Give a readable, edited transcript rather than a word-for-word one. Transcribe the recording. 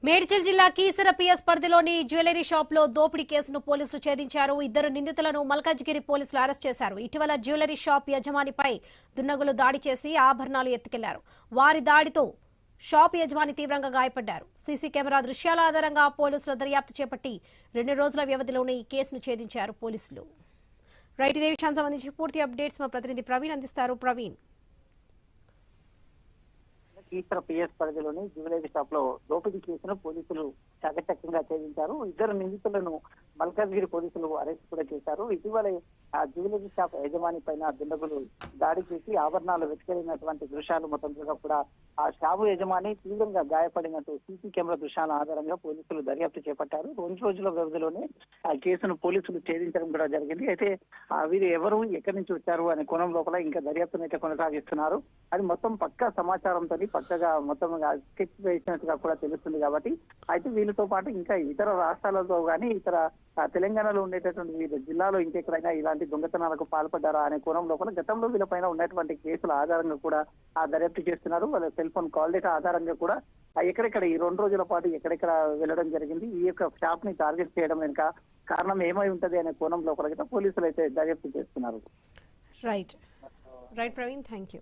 మేడ్చల్ జిల్లా కీసర పిఎస్ పరిధిలోని jewellery shop లో దోపిడీ కేసును పోలీసులు ఛేదించారు. ఇద్దరు నిందితులను మల్కాజ్గిరి పోలీసులు అరెస్ట్ చేశారు. ఇటీవల జ్యువెలరీ షాప్ యజమానిపై దుండగులు దాడి చేసి ఆభరణాలు ఎత్తుకెళ్లారు. వారి దాడితో షాప్ యజమాని తీవ్రంగా గాయపడ్డారు. సీసీ కెమెరా దృశ్యాల ఆధారంగా పోలీసులు దర్యాప్తు చేపట్టి 2 రోజుల వ్యవధిలోనే ఈ కేసును ఛేదించారు పోలీసులు. రైట్, ఇదే విషయానికి సంబంధించి పూర్తి అప్డేట్స్ మా ప్రతినిధి ప్రవీణ్ అందిస్తారు. ప్రవీణ్, కీసర పిఎస్ పరిధిలోని జ్యువెలరీ షాప్ లో దోపిడీ కేసును పోలీసులు చాకచక్యంగా ఛేదించారు. ఇద్దరు నిందితులను మల్కాజ్గిరి పోలీసులు అరెస్ట్ కూడా చేశారు. ఇటీవలే ఆ జ్యువెలరీ షాప్ యజమాని పైన దుండగులు దాడి చేసి ఆభరణాలు వెతికినటువంటి దృశ్యాలు మొత్తం కూడా ఆ షాపు యజమాని తీవ్రంగా గాయపడినట్టు సీసీ కెమెరా దృశ్యాల ఆధారంగా పోలీసులు దర్యాప్తు చేపట్టారు. 2 రోజుల వ్యవధిలోనే ఆ కేసును పోలీసులు ఛేదించడం కూడా జరిగింది. అయితే వీరు ఎవరు, ఎక్కడి నుంచి వచ్చారు అనే కోణం లోపల ఇంకా దర్యాప్తును అయితే కొనసాగిస్తున్నారు. అది మొత్తం పక్కా సమాచారంతో పక్కగా మొత్తం స్కెచ్ వేసినట్టుగా కూడా తెలుస్తుంది. కాబట్టి అయితే వీళ్ళతో పాటు ఇంకా ఇతర రాష్ట్రాలతో కానీ ఇతర తెలంగాణలో ఉండేటటువంటి వివిధ జిల్లాలో ఇంకెక్కడైనా ఇలాంటి దొంగతనాలకు పాల్పడ్డారా అనే కోణం లోపల గతంలో వీళ్ళపైన ఉన్నటువంటి కేసుల ఆధారంగా కూడా ఆ దర్యాప్తు చేస్తున్నారు. వాళ్ళ సెల్ ఫోన్ కాల్ డేటా ఆధారంగా కూడా ఎక్కడెక్కడ ఈ 2 రోజుల పాటు ఎక్కడెక్కడ వెళ్ళడం జరిగింది, ఈ యొక్క షాప్ ని టార్గెట్ చేయడం వెనుక కారణం ఏమై ఉంటది అనే కోణం లోపల పోలీసులు అయితే దర్యాప్తు చేస్తున్నారు. Right Praveen, thank you.